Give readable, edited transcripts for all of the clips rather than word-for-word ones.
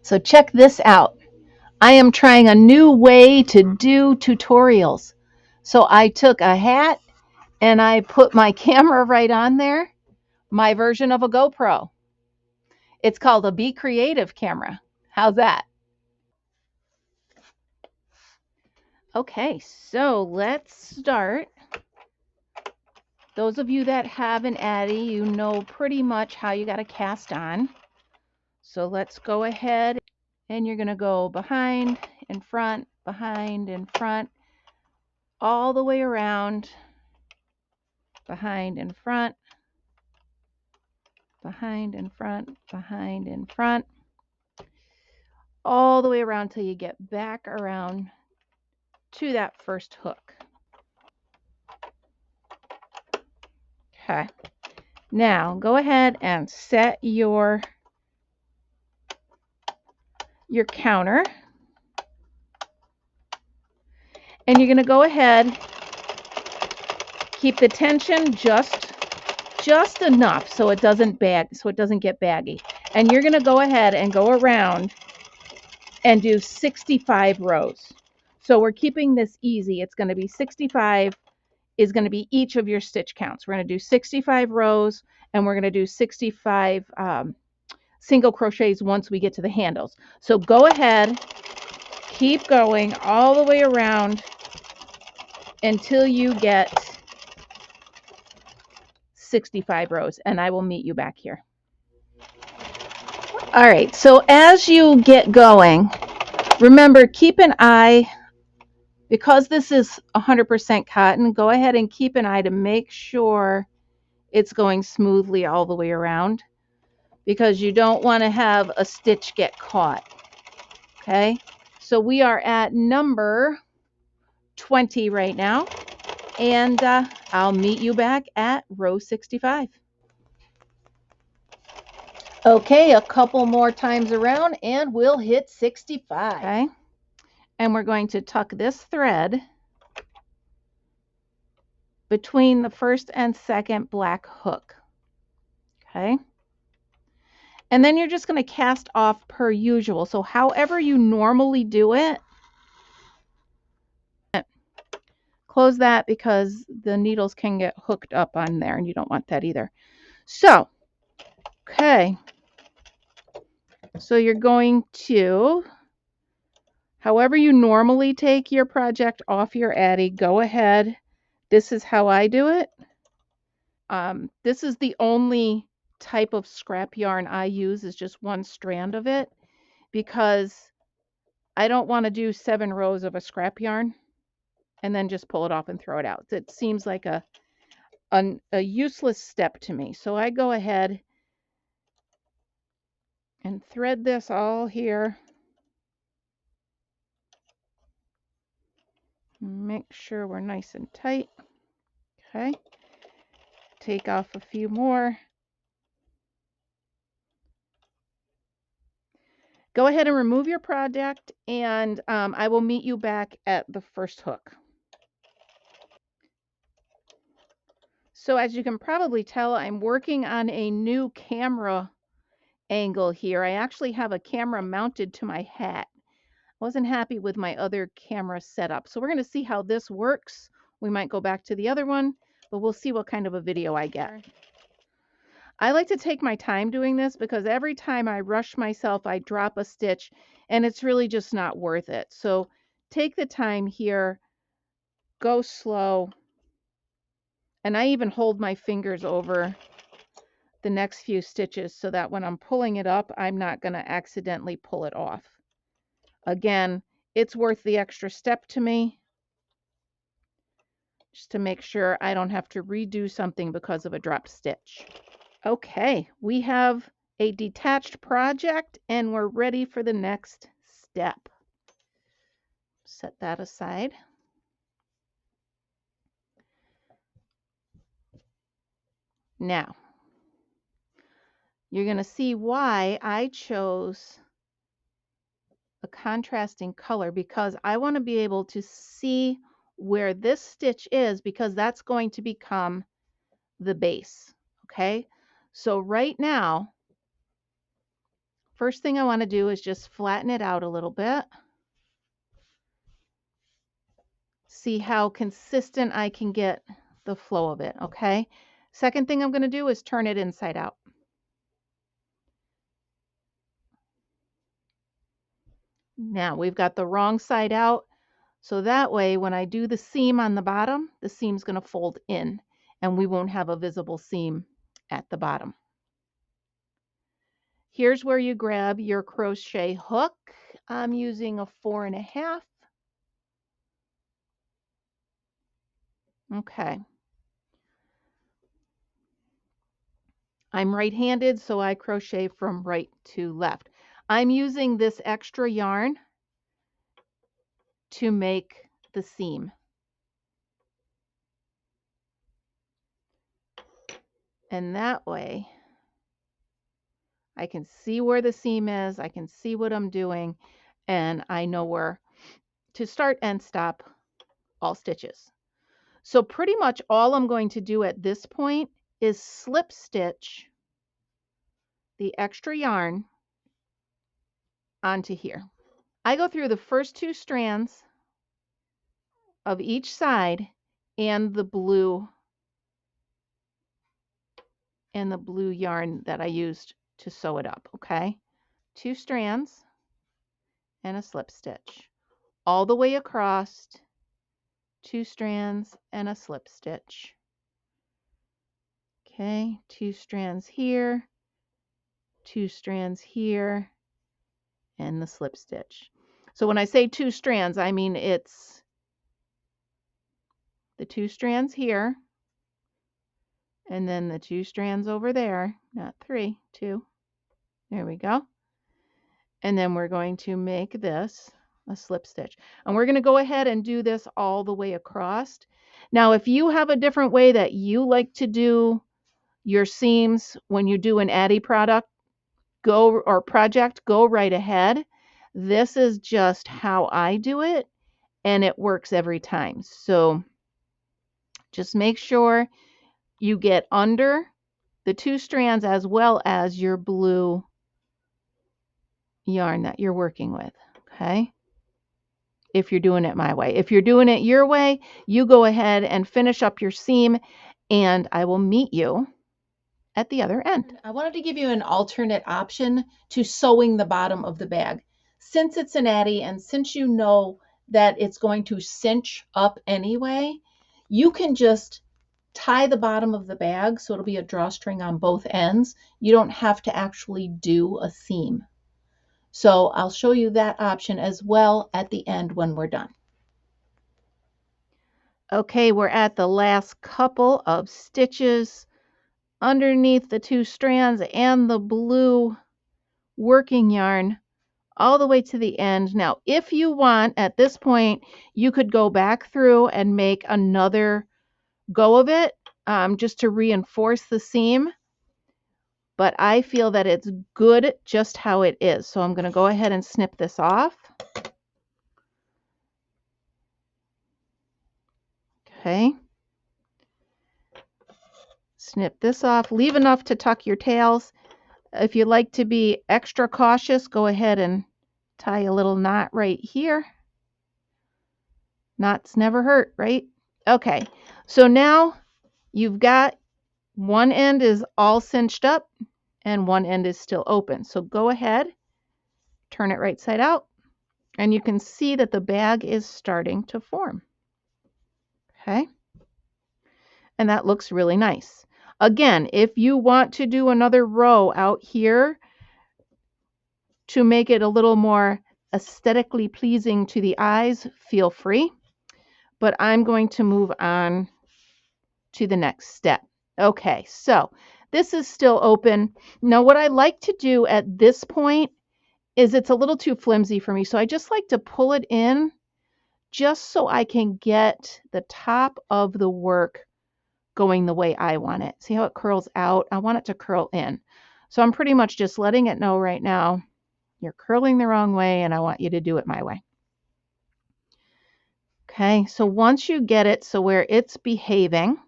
So check this out. I am trying a new way to do tutorials. So I took a hat and I put my camera right on there, my version of a GoPro. It's called a Be Creative camera. How's that? Okay, so let's start. Those of you that have an Addi, you know pretty much how you got to cast on. So let's go ahead and you're going to go behind and front, behind and front, all the way around, behind and front, behind and front, behind and front, all the way around till you get back around to that first hook. Okay. Now go ahead and set your counter. And you're going to go ahead, keep the tension just enough so it doesn't get baggy. And you're going to go ahead and go around and do 65 rows. So we're keeping this easy. It's going to be 65 is going to be each of your stitch counts. We're going to do 65 rows and we're going to do 65 single crochets once we get to the handles. So go ahead, keep going all the way around until you get 65 rows, and I will meet you back here. All right, so as you get going, remember, keep an eye, because this is 100% cotton, go ahead and keep an eye to make sure it's going smoothly all the way around, because you don't want to have a stitch get caught. Okay, so we are at number 20 right now, and I'll meet you back at row 65. Okay, a couple more times around and we'll hit 65. Okay, and we're going to tuck this thread between the first and second black hook. Okay, and then you're just going to cast off per usual. So however you normally do it, close that because the needles can get hooked up on there and you don't want that either. So, okay, so you're going to, however you normally take your project off your Addi, go ahead. This is how I do it. This is the only type of scrap yarn I use, is just one strand of it, because I don't want to do 7 rows of a scrap yarn and then just pull it off and throw it out. It seems like a useless step to me. So I go ahead and thread this all here. Make sure we're nice and tight. Okay. Take off a few more. Go ahead and remove your project, and I will meet you back at the first hook. So as you can probably tell, I'm working on a new camera angle here. I actually have a camera mounted to my hat. I wasn't happy with my other camera setup. So we're going to see how this works. We might go back to the other one, but we'll see what kind of a video I get. I like to take my time doing this because every time I rush myself, I drop a stitch and it's really just not worth it. So take the time here, go slow. And I even hold my fingers over the next few stitches so that when I'm pulling it up, I'm not going to accidentally pull it off. Again, it's worth the extra step to me, just to make sure I don't have to redo something because of a dropped stitch. Okay, we have a detached project and we're ready for the next step. Set that aside. Now, you're going to see why I chose a contrasting color, because I want to be able to see where this stitch is, because that's going to become the base. Okay, so right now, first thing I want to do is just flatten it out a little bit. See how consistent I can get the flow of it, okay? Second thing I'm going to do is turn it inside out. Now we've got the wrong side out, so that way when I do the seam on the bottom, the seam's going to fold in and we won't have a visible seam at the bottom. Here's where you grab your crochet hook. I'm using a 4.5. Okay. I'm right-handed, so I crochet from right to left. I'm using this extra yarn to make the seam. And that way, I can see where the seam is, I can see what I'm doing, and I know where to start and stop all stitches. So pretty much all I'm going to do at this point is slip stitch the extra yarn onto here. I go through the first 2 strands of each side and the blue yarn that I used to sew it up, okay? 2 strands and a slip stitch. All the way across, 2 strands and a slip stitch. Okay, 2 strands here, 2 strands here, and the slip stitch. So when I say 2 strands, I mean it's the 2 strands here, and then the 2 strands over there, not 3, 2. There we go. And then we're going to make this a slip stitch. And we're going to go ahead and do this all the way across. Now, if you have a different way that you like to do your seams when you do an Addi project, go right ahead. This is just how I do it, and it works every time. So just make sure you get under the 2 strands as well as your blue yarn that you're working with, okay? If you're doing it my way. If you're doing it your way, you go ahead and finish up your seam, and I will meet you at the other end. I wanted to give you an alternate option to sewing the bottom of the bag. Since it's an Addi and since you know that it's going to cinch up anyway, you can just tie the bottom of the bag so it'll be a drawstring on both ends. You don't have to actually do a seam. So I'll show you that option as well at the end when we're done. Okay, we're at the last couple of stitches underneath the 2 strands and the blue working yarn all the way to the end. Now, if you want, at this point, you could go back through and make another go of it just to reinforce the seam. But I feel that it's good just how it is. So I'm going to go ahead and snip this off. Okay. Snip this off. Leave enough to tuck your tails. If you like to be extra cautious, go ahead and tie a little knot right here. Knots never hurt, right? Okay, so now you've got one end is all cinched up and one end is still open. So go ahead, turn it right side out, and you can see that the bag is starting to form. Okay, and that looks really nice. Again, if you want to do another row out here to make it a little more aesthetically pleasing to the eyes, feel free. But I'm going to move on to the next step. Okay, so this is still open. Now, what I like to do at this point is it's a little too flimsy for me, so I just like to pull it in just so I can get the top of the work going the way I want it. See how it curls out? I want it to curl in. So I'm pretty much just letting it know right now, you're curling the wrong way, and I want you to do it my way. Okay, so once you get it so where it's behaving,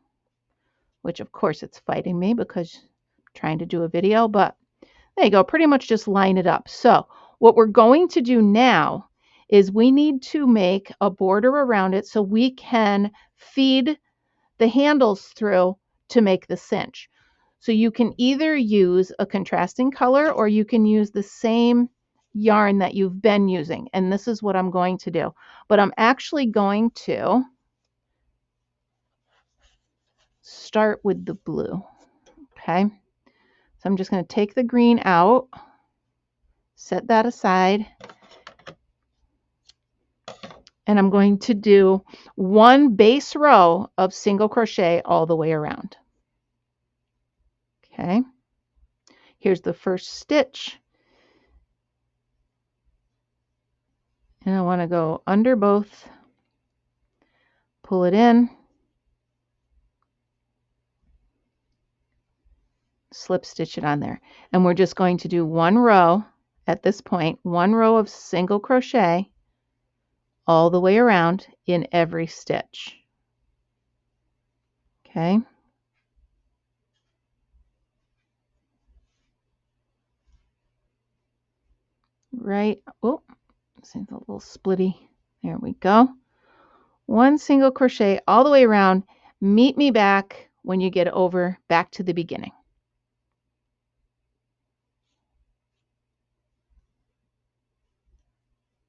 which of course it's fighting me because I'm trying to do a video, but There you go. Pretty much just line it up. So what we're going to do now is we need to make a border around it so we can feed the handles through to make the cinch. So you can either use a contrasting color or you can use the same yarn that you've been using. And this is what I'm going to do. But I'm actually going to start with the blue. Okay. So I'm just going to take the green out, set that aside, and I'm going to do one base row of single crochet all the way around. Okay. Here's the first stitch. And I want to go under both, pull it in, slip stitch it on there. And we're just going to do one row at this point, one row of single crochet all the way around in every stitch. Okay. Right. Oh, see the little splitty. There we go. One single crochet all the way around. Meet me back when you get over back to the beginning.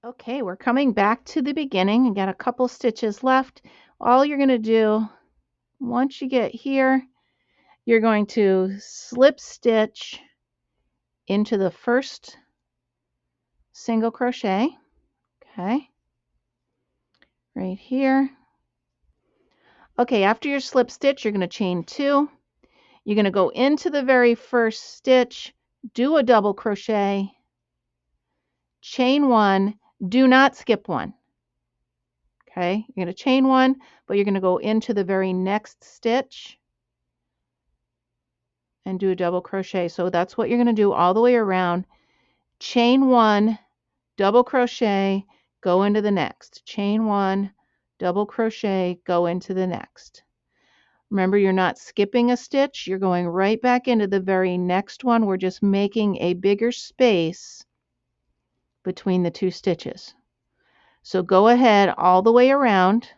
Okay, we're coming back to the beginning and got a couple stitches left. All you're going to do, once you get here, you're going to slip stitch into the first single crochet. Okay, right here. Okay, after your slip stitch, you're going to chain 2. You're going to go into the very first stitch, do a double crochet, chain 1, do not skip 1. Okay, you're going to chain 1, but you're going to go into the very next stitch and do a double crochet. So that's what you're going to do all the way around. Chain 1, double crochet, go into the next. Chain 1, double crochet, go into the next. Remember, you're not skipping a stitch. You're going right back into the very next one. We're just making a bigger space between the 2 stitches. So go ahead all the way around.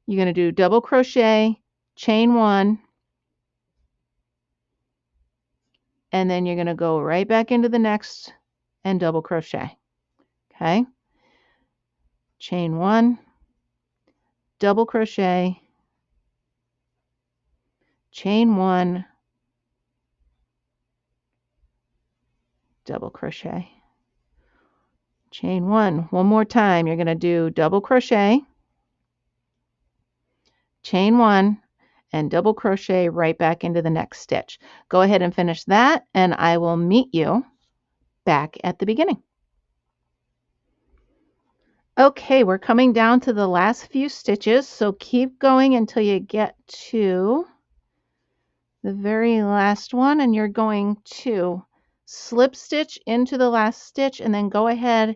You're going to do double crochet, chain 1, and then you're going to go right back into the next and double crochet. Okay, chain 1, double crochet, chain 1, double crochet, chain 1. One more time, you're going to do double crochet, chain 1, and double crochet right back into the next stitch. Go ahead and finish that, and I will meet you back at the beginning. Okay, we're coming down to the last few stitches, so keep going until you get to the very last one, and you're going to slip stitch into the last stitch and then go ahead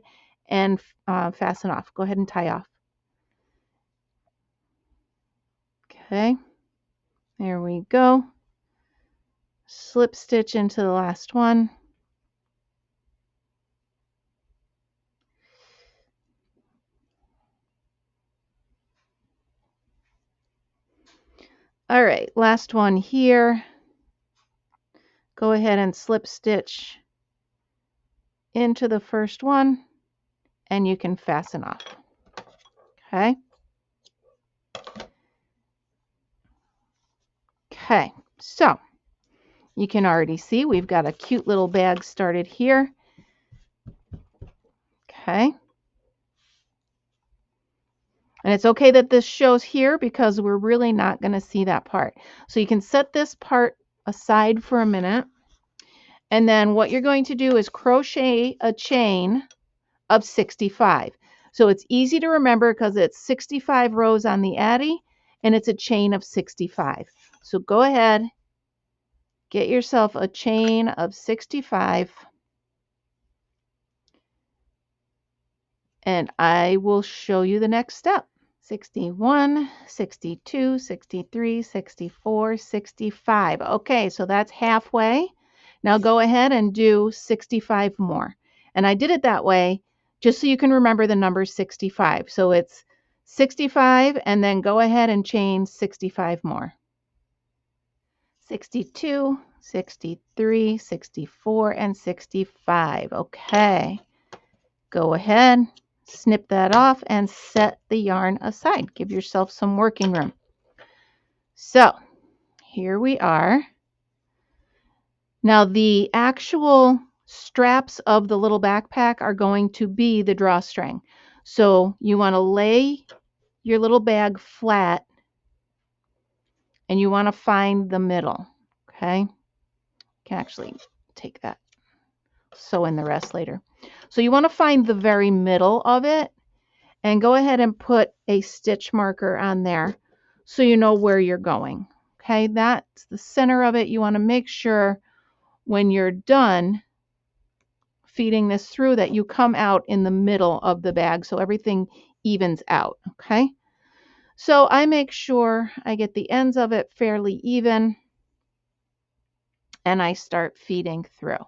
and fasten off. Go ahead and tie off. Okay, there we go. Slip stitch into the last one. All right, last one here. Go ahead and slip stitch into the first one, and you can fasten off. Okay. Okay, so you can already see we've got a cute little bag started here. Okay. And it's okay that this shows here because we're really not going to see that part. So you can set this part aside for a minute. And then what you're going to do is crochet a chain of 65. So it's easy to remember because it's 65 rows on the Addi and it's a chain of 65. So go ahead, get yourself a chain of 65. And I will show you the next step. 61, 62, 63, 64, 65. Okay, so that's halfway. Now go ahead and do 65 more. And I did it that way just so you can remember the number 65. So it's 65 and then go ahead and chain 65 more. 62, 63, 64, and 65. Okay. Go ahead, snip that off, and set the yarn aside. Give yourself some working room. So here we are. Now the actual straps of the little backpack are going to be the drawstring. So you want to lay your little bag flat and you want to find the middle. Okay. You can actually take that, sew in the rest later. So you want to find the very middle of it and go ahead and put a stitch marker on there so you know where you're going. Okay, that's the center of it. You want to make sure when you're done feeding this through that you come out in the middle of the bag so everything evens out. Okay, so I make sure I get the ends of it fairly even and I start feeding through.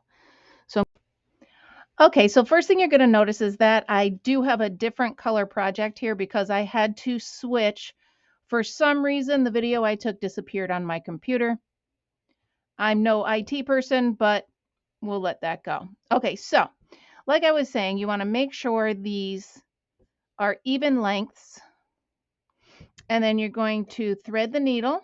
Okay, so first thing you're going to notice is that I do have a different color project here because I had to switch. For some reason, the video I took disappeared on my computer. I'm no IT person, but we'll let that go. Okay, so like I was saying, you want to make sure these are even lengths. And then you're going to thread the needle.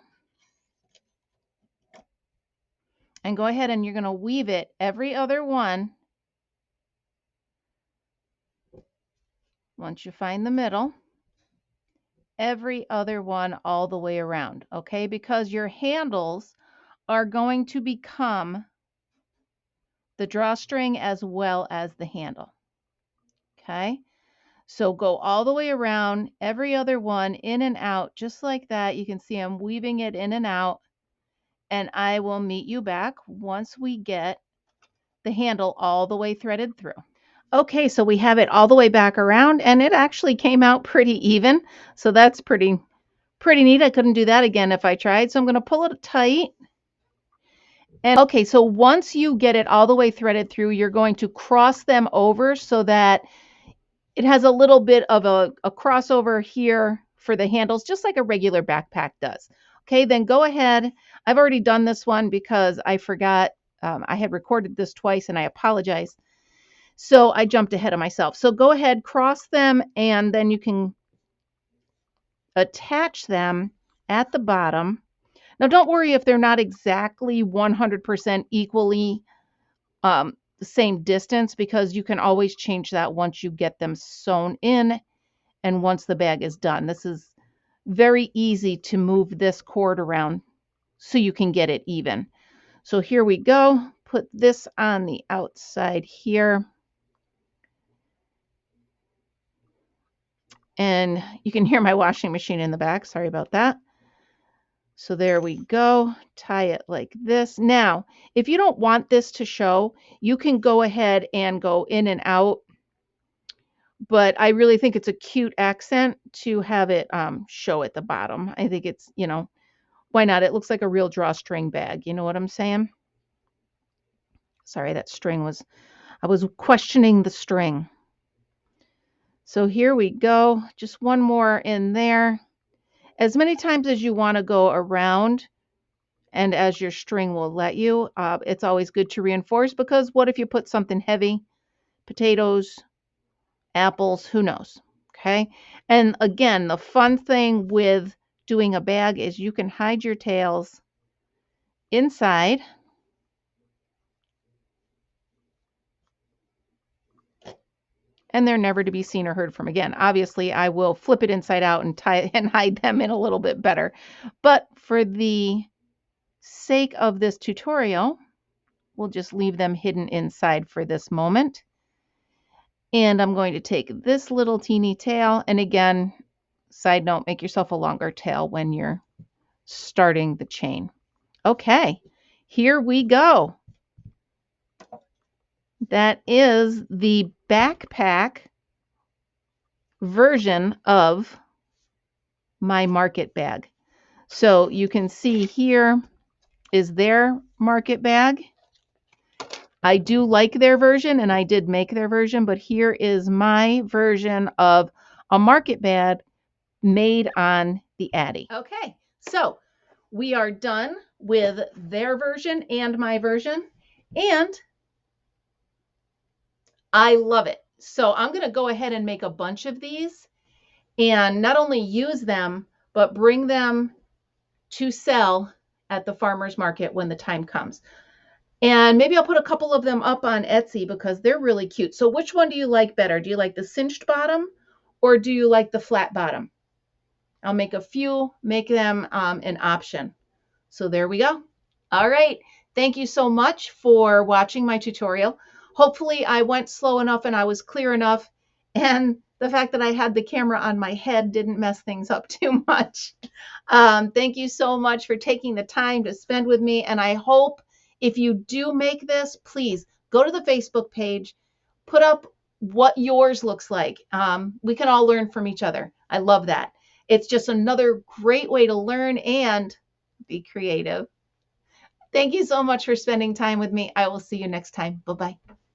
And go ahead and you're going to weave it every other one. Once you find the middle, every other one all the way around, okay? Because your handles are going to become the drawstring as well as the handle, okay? So go all the way around, every other one in and out, just like that. You can see I'm weaving it in and out, and I will meet you back once we get the handle all the way threaded through. Okay, so we have it all the way back around, and it actually came out pretty even. So that's pretty neat. I couldn't do that again if I tried. So I'm going to pull it tight. And okay, so once you get it all the way threaded through, you're going to cross them over so that it has a little bit of a crossover here for the handles, just like a regular backpack does. Okay, then go ahead. I've already done this one because I forgot. I had recorded this twice and I apologize. So I jumped ahead of myself. So go ahead, cross them, and then you can attach them at the bottom. Now, don't worry if they're not exactly 100% equally the same distance, because you can always change that once you get them sewn in and once the bag is done. This is very easy to move this cord around so you can get it even. So here we go. Put this on the outside here. And you can hear my washing machine in the back. Sorry about that. So there we go. Tie it like this. Now, if you don't want this to show, you can go ahead and go in and out. But I really think it's a cute accent to have it show at the bottom. I think it's, why not? It looks like a real drawstring bag. You know what I'm saying? Sorry, that string was, I was questioning the string. So here we go. Just one more in there. As many times as you want to go around and as your string will let you. It's always good to reinforce, because what if you put something heavy? Potatoes, apples, who knows? Okay. And again, the fun thing with doing a bag is you can hide your tails inside. And they're never to be seen or heard from again. Obviously, I will flip it inside out and tie and hide them in a little bit better. But for the sake of this tutorial, we'll just leave them hidden inside for this moment. And I'm going to take this little teeny tail. And again, side note, make yourself a longer tail when you're starting the chain. Okay, here we go. That is the backpack version of my market bag. So you can see here is their market bag. I do like their version, and I did make their version, but here is my version of a market bag made on the Addi. Okay, so we are done with their version and my version, and I love it. So I'm going to go ahead and make a bunch of these and not only use them, but bring them to sell at the farmer's market when the time comes. And maybe I'll put a couple of them up on Etsy because they're really cute. So which one do you like better? Do you like the cinched bottom or do you like the flat bottom? I'll make a few, make them an option. So there we go. All right. Thank you so much for watching my tutorial. Hopefully I went slow enough and I was clear enough. And the fact that I had the camera on my head didn't mess things up too much. Thank you so much for taking the time to spend with me. And I hope if you do make this, please go to the Facebook page, put up what yours looks like. We can all learn from each other. I love that. It's just another great way to learn and be creative. Thank you so much for spending time with me. I will see you next time. Bye-bye.